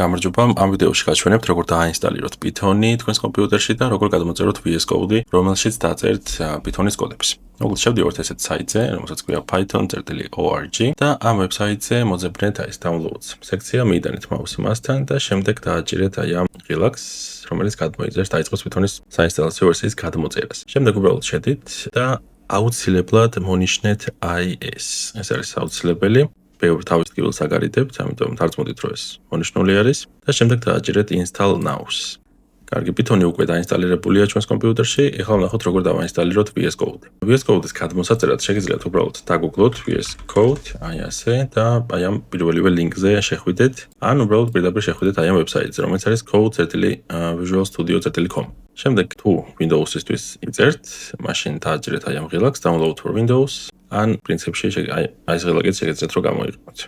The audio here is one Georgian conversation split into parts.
გამარჯობა, ამ ვიდეოში გაჩვენებთ როგორ დააინსტალიროთ Python-ი თქვენს კომპიუტერში და როგორ გადმოწეროთ VS Code-ი, რომელშიც დაწერთ Python-ის კოდებს. მოკლედ შევდივართ ესეთ საიტზე, რომელსაც ქვია python.org და ამ ვებსაიტზე მოძებნეთ ეს downloads სექცია, მიიტანეთ მაუსი მასთან და შემდეგ დააჭირეთ ამ Relax, რომელიც გადმოიწერს დაიწყოს Python-ის საინსტალაციო ვერსიის გადმოწერას. შემდეგ უბრალოდ შედით და აუცილებლად მონიშნეთ IS. ეს არის აუცილებელი. ბევრ თავის ტკივილს აგარიდებთ, ამიტომ თარწმუნდით, რომ ეს მონიშნული არის და შემდეგ დააჭირეთ install now-ს. კარგი, Python-ი უკვე დაინსტალირებულია ჩვენს კომპიუტერში, ეხლა ვნახოთ როგორ დავაინსტალიროთ VS Code. VS Code-ის გადმოსაწერად შეგიძლიათ უბრალოდ დაგუგლოთ VS Code, აი ასე და აი ამ პირველივე ლინკზე შეხვიდეთ, ან უბრალოდ პირდაპირ შეხვიდეთ აი ამ ვებსაიტზე, რომელიც არის code.visualstudio.com. შემდეგ თუ Windows-ისთვის იწერთ, მაშინ დააჭირეთ აი ამ Relax download for Windows. ან პრინციპში აი ეს ღილაკიც შეგეძლოთ რომ გამოიყენოთ.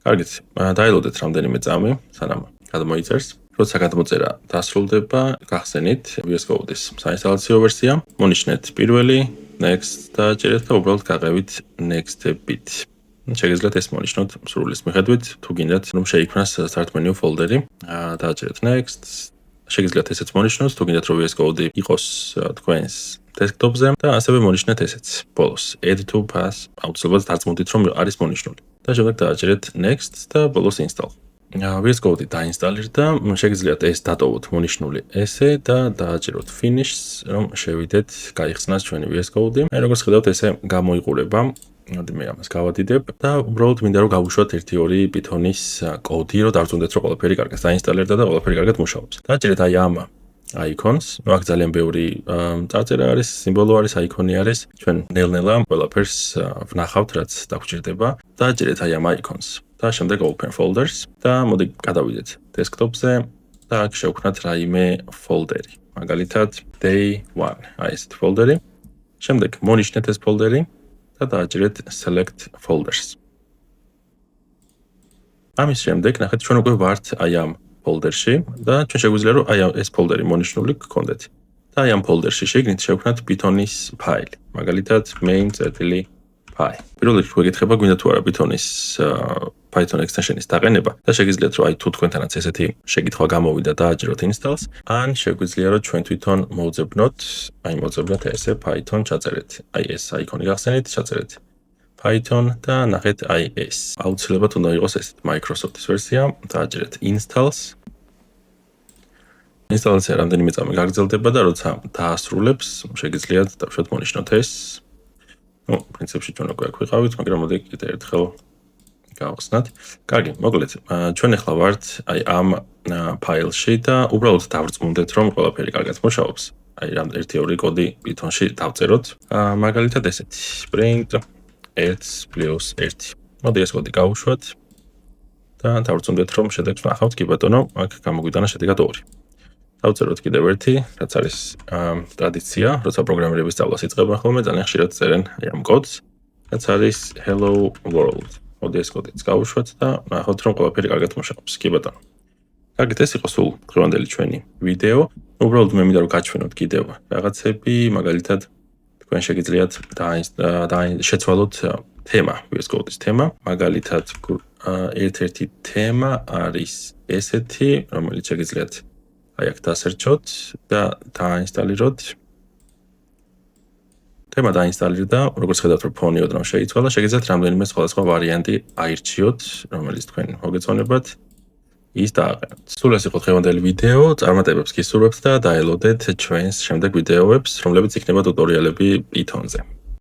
კარგით, დაელოდეთ რამდენიმე წამი, სანამ გადმოიწერს. როცა გადმოწერა დასრულდება, გახსენით VS Code-ის საინსტალაციო ვერსია, მონიშნეთ პირველი, next და ჭერეთ და უბრალოდ გაყევით next-ებით. შეგეძლოთ ეს მონიშნოთ სრულის მიხედვით, თუ გინდათ რომ შეიქმნას start menu folder-ი, დააჭერეთ next. შეგიძლიათ ესეც მონიშნოთ, თუ გინდათ რომ VS Code იყოს თქვენს დესკტოპზე და ასევე მონიშნეთ ესეც ბოლოს add to pass აუცილებლად დარწმუნდით რომ არის მონიშნული და შემდეგ დააჭერეთ next და ბოლოს install. VS Code დაინსტალირდა, შეგიძლიათ ეს დატოვოთ მონიშნული ესე და დააჭეროთ finish რომ შევიდეთ გაიხსნას ჩვენი VS Code-ი. აი როგორც ხედავთ ესე გამოიყურება. მოდი მე ამას გავადიდებ და უბრალოდ მინდა რომ გავუშვათ 1-2 Python-ის კოდი, რომ დარწმუნდეთ რომ ყველაფერი კარგად დაინსტალირდა და ყველაფერი კარგად მუშაობს. დააჭერეთ აი ამ icons, ну აქ ძალიან ბევრი წარწერა არის, სიმბოლო არის, icon-ი არის. ჩვენ ნელ-ნელა ყველაფერს ვნახავთ, რაც დაგვჭირდება. დააჭერეთ აი ამ icons და შემდეგ open folders და მოდი გადავიდეთ desktop-ზე და აქ შევქმნათ რაიმე folder-ი. მაგალითად day 1, აი ეს folder-ი. შემდეგ მონიშნეთ ეს folder-ი და დააჭერეთ select folders. ამის შემდეგ ნახეთ ჩვენ უკვე ვართ აი ამ folder-ში და ჩვენ შეგვიძლია რომ აი ეს folder-ი მონიშნული გქონდეთ. და აი ამ folder-ში შეგნით შევქმნათ Python-ის ფაილი. მაგალითად main.py. პირველ რიგში გვეკითხება გვინდა თუ არა Python-ის Python extension-ის დაყენება და შეგიძლიათ რომ აი თუ თქვენთანაც ესეთი შეკითხვა გამოვიდა დააჭიროთ installs, ან შეგვიძლია რომ ჩვენ თვითონ მოვძებნოთ, აი მოვძებნოთ ესე Python ჩაწერეთ. აი ეს icon-ი გახსენით, ჩაწერეთ Python და ნახეთ აი ეს. აუცილებლად უნდა იყოს ესეთ Microsoft-ის ვერსია, დააჭერეთ installs. ინსტალაცია რამდენიმე წამი გაგრძელდება და როცა დაასრულებს, შეგიძლიათ დავუშვათ მონიშნოთ ეს. ну, პრინციპში ჩვენ უკვე აქ ვიყავით, მაგრამ მოდი კიდე ერთხელ გავხსნათ. კარგი, მოკლედ, ჩვენ ახლა ვართ აი ამ ფაილში და უბრალოდ დავრწმუნდეთ, რომ ყველაფერი კარგად მუშაობს. აი რამ 1-2 კოდი Python-ში დავწეროთ. მაგალითად ესეთი print 1+1. მოდი ეს კოდი გავუშვათ და დავრწმუნდეთ, რომ შედეგს ვნახავთ. კი ბატონო, აქ გამოგვიტანა შედეგად 2. დავწეროთ კიდევ ერთი, რაც არის ტრადიცია, როცა პროგრამირების სწავლას იწყებენ ხოლმე, ძალიან ხშირად წერენ აი ამ კოდს, რაც არის hello world. მოდი ეს კოდიც გავუშვათ და ნახავთ, რომ ყველაფერი კარგად მუშაობს. კი ბატონო. კარგით, ეს იყო სულ დღევანდელი ჩვენი ვიდეო. უბრალოდ მე მინდა რომ გაჩვენოთ კიდევ რაღაცები, მაგალითად თქვენ შეგიძლიათ შეცვალოთ თემა, VS Code-ის თემა. მაგალითად ერთ-ერთი თემა არის ესეთი, რომელიც შეგიძლიათ აი აქ დასერჩოთ და დაინსტალიროთ. თემა დაინსტალირდა, როგორც ხედავთ, რომ ფონი ოდნავ შეიცვალა, შეგიძლიათ რამდენიმე სხვადასხვა ვარიანტი აირჩიოთ, რომელიც თქვენ მოგეწონებათ, ის დააყენოთ. სულ ეს იყო დღევანდელი ვიდეო, წარმატებებს გისურვებთ და დაელოდეთ ჩვენს შემდეგ ვიდეოებს, რომლებიც იქნება ტუტორიალები Python-ზე.